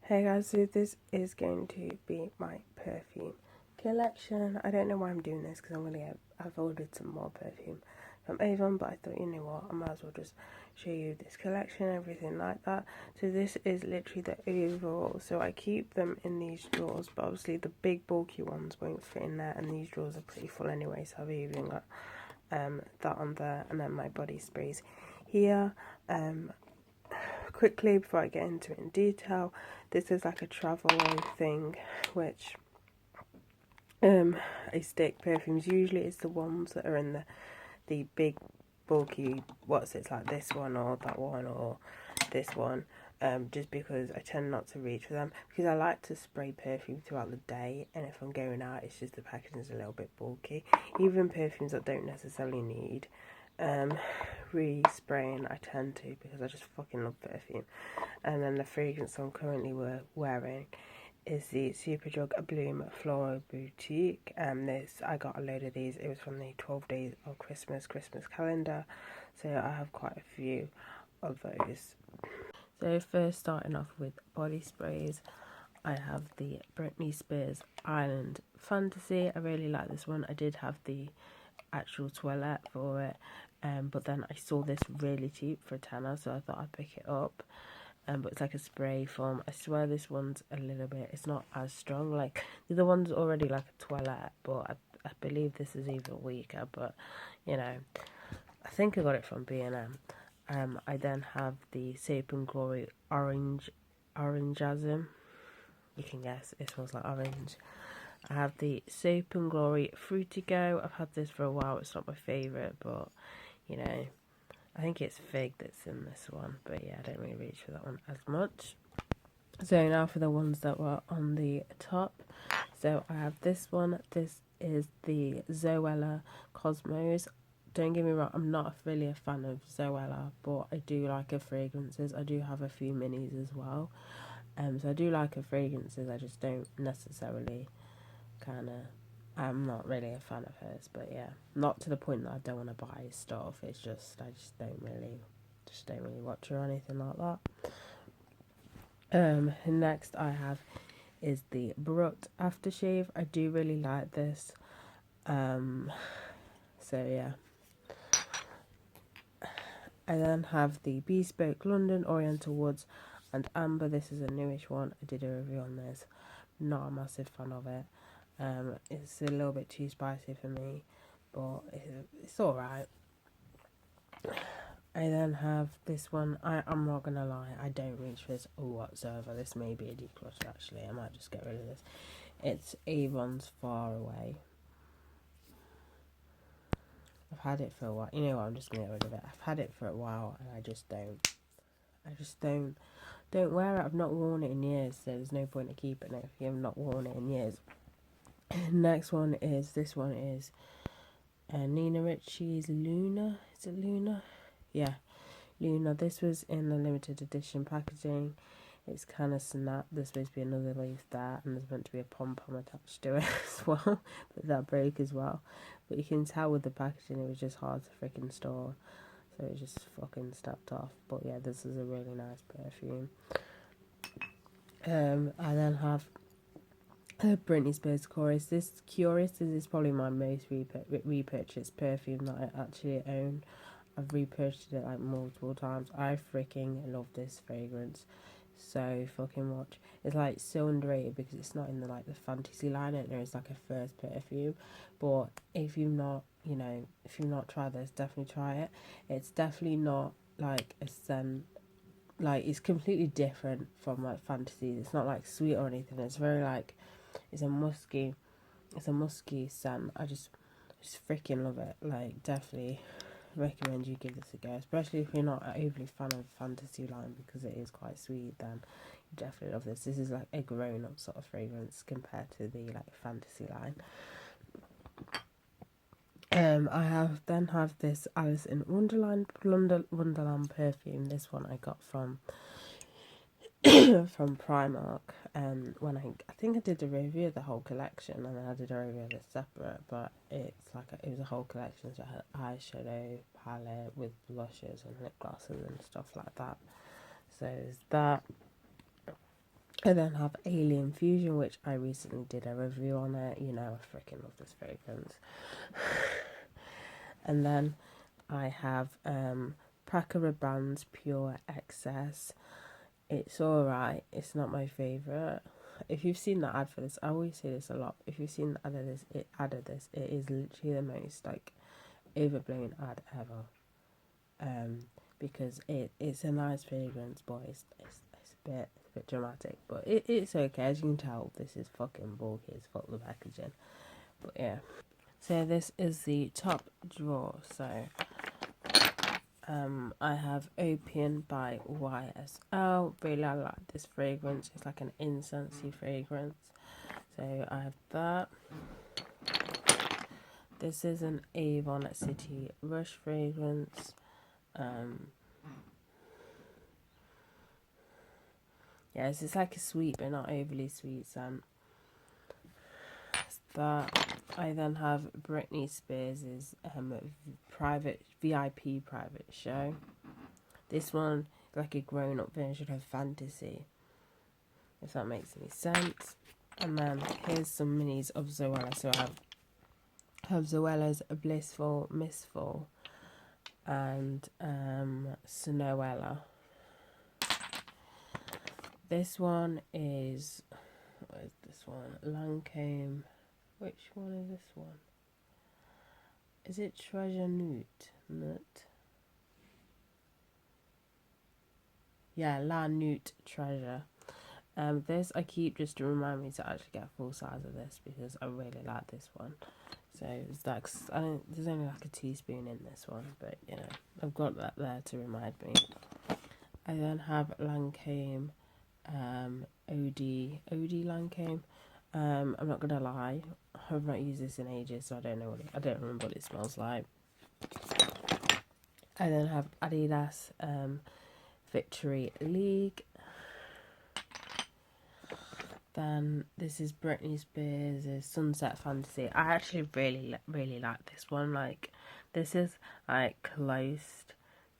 Hey guys, so this is going to be my perfume collection. I don't know why I'm doing this because I've ordered some more perfume from Avon, but I thought, you know what, I might as well just show you this collection, everything like that. So this is literally the overall. So I keep them in these drawers, but obviously the big bulky ones won't fit in there, and these drawers are pretty full anyway, so I've even got that on there, and then my body sprays here. Quickly before I get into it in detail, this is like a travel thing, which I stick perfumes. Usually it's the ones that are in the big bulky, it's like this one or that one or this one, just because I tend not to reach for them, because I like to spray perfume throughout the day, and if I'm going out it's just the packaging is a little bit bulky. Even perfumes that don't necessarily need re-spraying, I tend to, because I just fucking love perfume. And then the fragrance I'm currently wearing is the Superdrug Bloom Floral Boutique. I got a load of these. It was from the 12 Days of Christmas calendar, so I have quite a few of those. So first, starting off with body sprays, I have the Britney Spears Island Fantasy. I really like this one. I did have the actual toilet for it, but then I saw this really cheap for a tenner, so I thought I'd pick it up. But it's like a spray form. I swear this one's a little bit, it's not as strong. Like the other one's already like a toilet, but I believe this is even weaker. But you know, I think I got it from B&M. I then have the Soap and Glory Orangeism. You can guess, it smells like orange. I have the Soap and Glory Fruity Go. I've had this for a while. It's not my favourite, but you know, I think it's fig that's in this one, but yeah, I don't really reach for that one as much. So now for the ones that were on the top. So I have this one. This is the Zoella Cosmos. Don't get me wrong, I'm not really a fan of Zoella, but I do like her fragrances. I do have a few minis as well. So I do like her fragrances. I just don't necessarily I'm not really a fan of hers, but yeah, not to the point that I don't want to buy stuff. It's just I just don't really watch her or anything like that. Next I have is the Brut aftershave. I do really like this. So yeah. I then have the Bespoke London Oriental Woods and Amber. This is a newish one. I did a review on this. Not a massive fan of it. It's a little bit too spicy for me, but it's alright. I then have this one. I'm not gonna lie, I don't reach for this whatsoever. This may be a declutter actually. I might just get rid of this. It's Avon's Far Away. I've had it for a while. You know what? I'm just gonna get rid of it. I've had it for a while, and I just don't wear it. I've not worn it in years, so there's no point in keeping it if you have not worn it in years. Next one is Nina Ricci's Luna. Is it Luna? Yeah, Luna. This was in the limited edition packaging. It's kind of snapped. There's supposed to be another leaf there, and there's meant to be a pom-pom attached to it as well, but that broke as well. But you can tell with the packaging it was just hard to freaking store, so it just fucking snapped off. But yeah, this is a really nice perfume. I then have Britney Spears Chorus. This is probably my most repurchased perfume that I actually own. I've repurchased it like multiple times. I freaking love this fragrance so fucking much. It's like so underrated because it's not in the like the fantasy line. It is like a first perfume, but if you've not tried this, definitely try it. It's definitely not like a scent. Like it's completely different from like fantasy. It's not like sweet or anything. It's very like it's a musky scent. I just freaking love it. Like definitely recommend you give this a go, especially if you're not an overly fan of fantasy line, because it is quite sweet. Then you definitely love this. This is like a grown-up sort of fragrance compared to the like fantasy line. I have this Alice in Wonderland perfume. This one I got from from Primark. When I think I did a review of the whole collection, and then I did a review of it separate. But it's like it was a whole collection, so I had eyeshadow palette with blushes and lip glosses and stuff like that. So there's that. I then have Alien Fusion, which I recently did a review on it. You know, I freaking love this fragrance. And then I have Paco Rabanne's Pure Excess. It's alright. It's not my favourite. If you've seen the ad for this, I always say this a lot. If you've seen the ad of this, it is literally the most like overblown ad ever. Because it's a nice fragrance, but it's a bit dramatic. But it's okay. As you can tell, this is fucking bulky as fuck, the packaging. But yeah. So this is the top drawer. So I have Opium by YSL. Really, I like this fragrance. It's like an incensey fragrance. So I have that. This is an Avon City Rush fragrance. Yes, it's like a sweet but not overly sweet scent. That. I then have Britney Spears' private VIP private show. This one is like a grown-up version of Fantasy, if that makes any sense. And then here's some minis of Zoella. So I have Zoella's Blissful, Mistful, and Snowella. This one is, what is this one? Lancome. Which one is this one? Is it Treasure Nut? Yeah, La Newt Treasure. This I keep just to remind me to actually get full size of this because I really like this one. So it's like, there's only like a teaspoon in this one, but you know, I've got that there to remind me. I then have Lancome, OD Lancome. I'm not gonna lie, I've not used this in ages, so I don't remember what it smells like. I then have Adidas Victory League. Then this is Britney Spears' Sunset Fantasy. I actually really like this one. Like, this is like close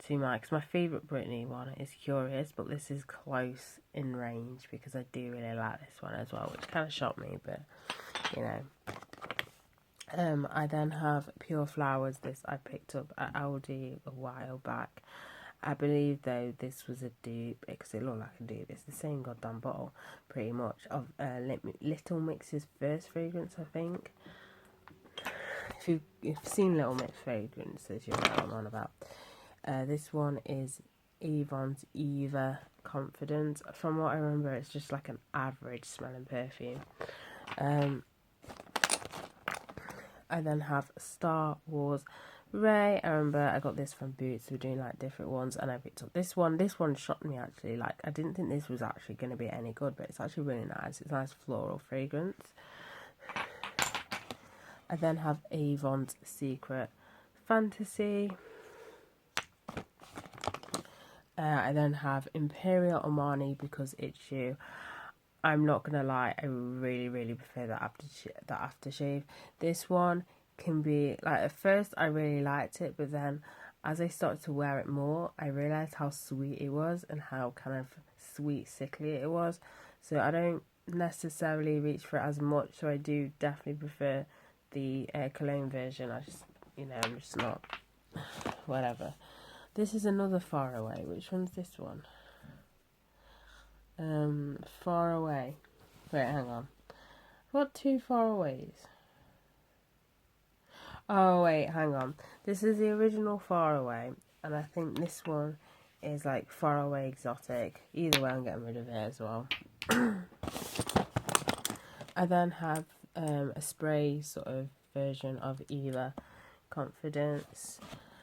to because my favourite Britney one is Curious, but this is close in range because I do really like this one as well, which kind of shocked me, but you know. I then have Pure Flowers. This I picked up at Aldi a while back. I believe though this was a dupe because it looked like a dupe. It's the same goddamn bottle pretty much of Little Mix's first fragrance, I think. If you've seen Little Mix fragrances, you know what I'm on about. This one is Avon's Eva Confidence. From what I remember, it's just like an average smelling perfume. I then have Star Wars Ray. I remember I got this from Boots. We're doing like different ones, and I picked up this one. This one shocked me actually. Like, I didn't think this was actually going to be any good, but it's actually really nice. It's a nice floral fragrance. I then have Avon's Secret Fantasy. I then have Imperial Armani Because It's You. I'm not gonna lie, I really prefer that aftershave. This one can be like, at first I really liked it, but then as I started to wear it more, I realised how sweet it was and how kind of sweet sickly it was. So I don't necessarily reach for it as much. So I do definitely prefer the cologne version. I'm just not whatever. This is another Far Away. Which one's this one? Far Away. Wait, hang on. What two Far Aways? Oh, wait, hang on. This is the original Far Away, and I think this one is like Far Away Exotic. Either way, I'm getting rid of it as well. I then have a spray sort of version of Eva Confidence.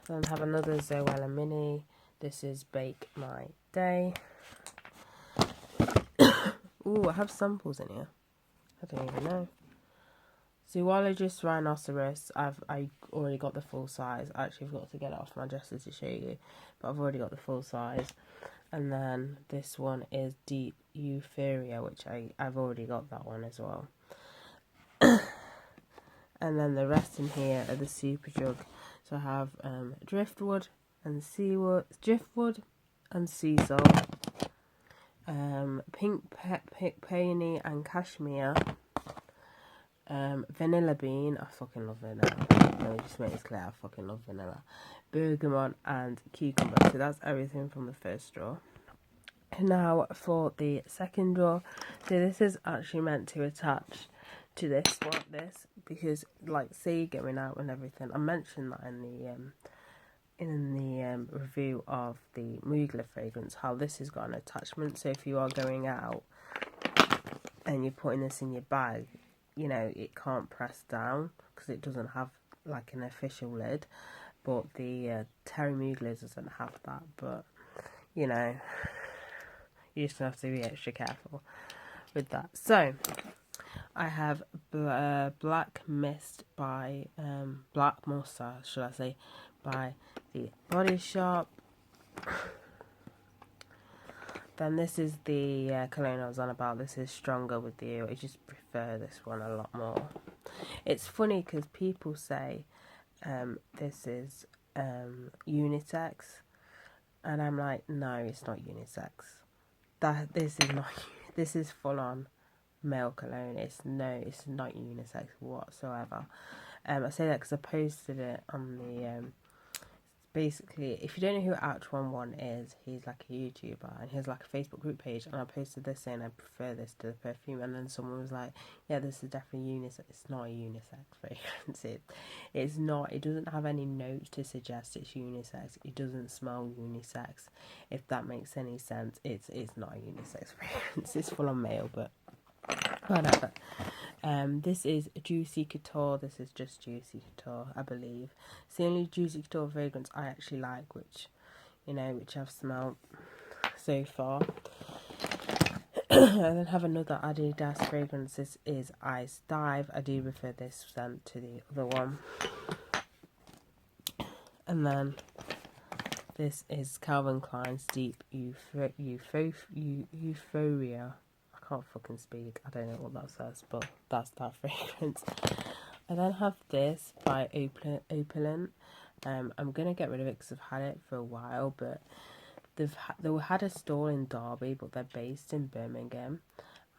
I then have another Zoella Mini. This is Bake My Day. Ooh, I have samples in here. I don't even know. Zoologist Rhinoceros. I already got the full size. I actually forgot to get it off my dresser to show you, but I've already got the full size. And then this one is Deep Euphoria, which I've already got that one as well. And then the rest in here are the Super Jug. So I have Driftwood and Sea Salt. pink peony and cashmere, vanilla bean. I fucking love vanilla. Let me just make this clear. I fucking love vanilla. Bergamot and cucumber. So that's everything from the first drawer. Now for the second drawer. So this is actually meant to attach to this because, like, say you're going out and everything. I mentioned that in the review of the Mugler fragrance, how this has got an attachment. So if you are going out and you're putting this in your bag, you know, it can't press down because it doesn't have like an official lid. But the Terry Mugler doesn't have that. But, you know, you just have to be extra careful with that. So I have Black Mist by Black Mustache, should I say, by the Body Shop. Then this is the cologne I was on about. This is Stronger with You. I just prefer this one a lot more. It's funny because people say this is unisex, and I'm like, no, it's not unisex. This is not. This is full on male cologne. It's not unisex whatsoever. I say that because I posted it on the basically, if you don't know who Ouch11 is, he's like a YouTuber and he has like a Facebook group page, and I posted this saying I prefer this to the perfume, and then someone was like, yeah, this is definitely unisex. It's not a unisex fragrance. It's not. It doesn't have any notes to suggest it's unisex. It doesn't smell unisex, if that makes any sense. It's not a unisex fragrance. It's full on male, but whatever. This is Juicy Couture. This is just Juicy Couture, I believe. It's the only Juicy Couture fragrance I actually like, which I've smelled so far. I then have another Adidas fragrance. This is Ice Dive. I do prefer this scent to the other one. And then this is Calvin Klein's Deep Euphoria. I can't fucking speak. I don't know what that says, but that's that fragrance. I then have this by Opulent. I'm going to get rid of it because I've had it for a while, but they had a store in Derby, but they're based in Birmingham.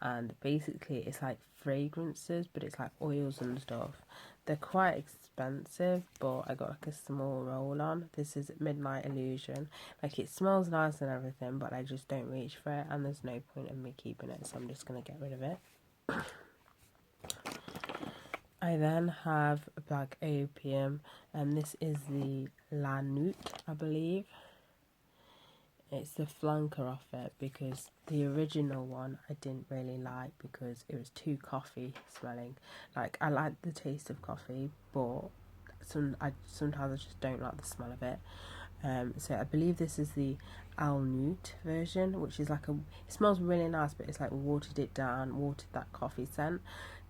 And basically it's like fragrances, but it's like oils and stuff. They're quite expensive, but I got like a small roll on. This is Midnight Illusion. Like, it smells nice and everything, but I just don't reach for it, and there's no point in me keeping it, so I'm just going to get rid of it. I then have Black Opium, and this is the La Nuit, I believe. It's the flanker off it, because the original one I didn't really like because it was too coffee smelling. Like, I like the taste of coffee, but sometimes I just don't like the smell of it. So I believe this is the Al Nuit version, which is like it smells really nice, but it's like watered that coffee scent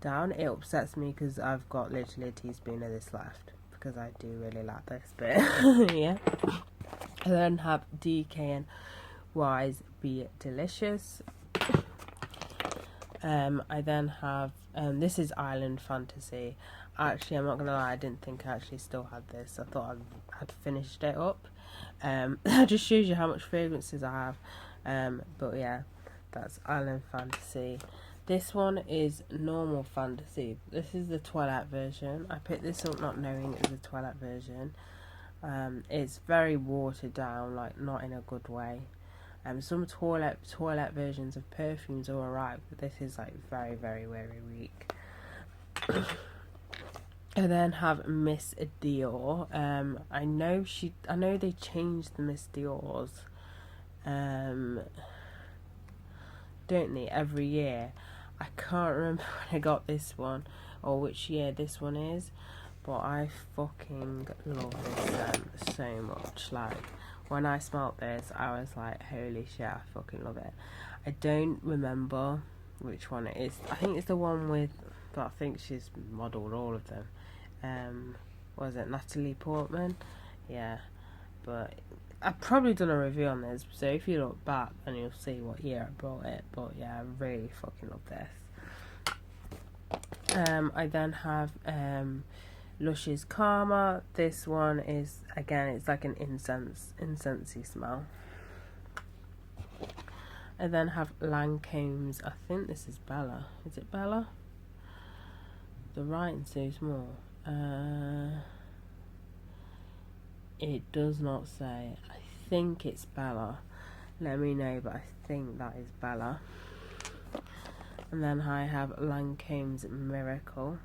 down. It upsets me because I've got literally a teaspoon of this left, because I do really like this bit. Yeah. I then have DKNY's Be Delicious. I then have, this is Island Fantasy. Actually, I'm not going to lie, I didn't think I actually still had this. I thought I had finished it up. That just shows you how much fragrances I have. But yeah, that's Island Fantasy. This one is Normal Fantasy. This is the Twilight version. I picked this up not knowing it was the Twilight version. It's very watered down, like not in a good way. Some toilet versions of perfumes are alright, but this is like very, very, very weak. I then have Miss Dior. I know they changed the Miss Dior's, don't they, every year. I can't remember when I got this one or which year this one is, but I fucking love this scent so much. Like, when I smelt this, I was like, holy shit, I fucking love it. I don't remember which one it is. I think it's the one with, but I think she's modelled all of them. Was it Natalie Portman? Yeah, but I've probably done a review on this, so if you look back then you'll see what year I bought it. But yeah, I really fucking love this. I then have Lush's Karma. This one is, again, it's like an incensey smell. I then have Lancome's, I think this is Bella. Is it Bella? The writing's so small. It does not say. I think it's Bella. Let me know, but I think that is Bella. And then I have Lancome's Miracle.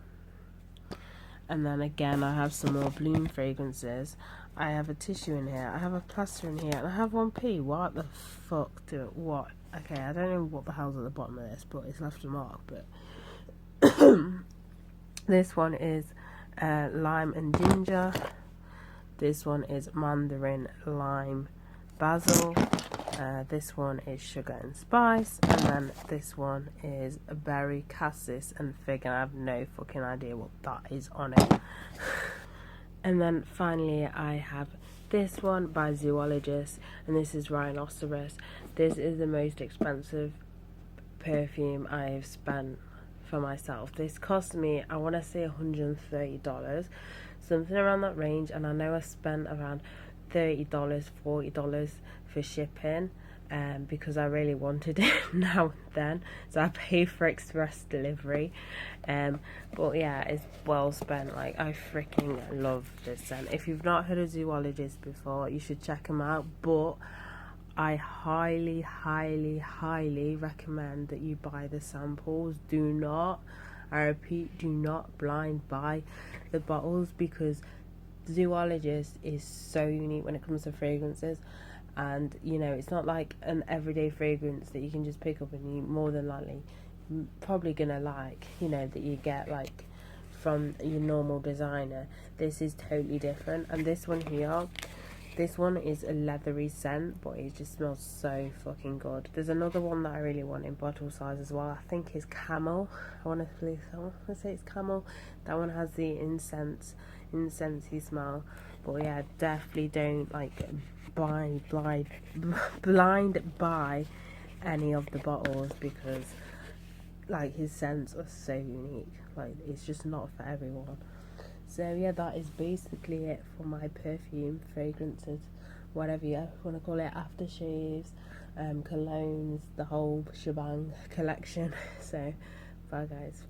And then again, I have some more bloom fragrances. I have a tissue in here. I have a plaster in here. And I have 1p. What the fuck what? Okay, I don't know what the hell's at the bottom of this, but it's left a mark. But this one is lime and ginger. This one is mandarin, lime, basil. This one is sugar and spice. And then this one is berry, cassis and fig. And I have no fucking idea what that is on it. And then finally I have this one by Zoologist. And this is Rhinoceros. This is the most expensive perfume I've spent for myself. This cost me, I want to say $130, something around that range. And I know I spent around $30, $40 for shipping, because I really wanted it now and then, so I paid for express delivery. But yeah, it's well spent. Like, I freaking love this scent. If you've not heard of Zoologist before, you should check them out. But I highly, highly, highly recommend that you buy the samples. Do not, I repeat, do not blind buy the bottles, because Zoologist is so unique when it comes to fragrances. And you know, it's not like an everyday fragrance that you can just pick up and you more than likely probably gonna like, you know, that you get like from your normal designer. This is totally different. And this one here, this one is a leathery scent, but it just smells so fucking good. There's another one that I really want in bottle size as well. I think it's camel. I want to say it's camel. That one has the incensey smell. But yeah, definitely don't like blind buy any of the bottles, because like his scents are so unique. Like, it's just not for everyone. So yeah, that is basically it for my perfume, fragrances, whatever you want to call it, aftershaves, colognes, the whole shebang collection. So bye guys.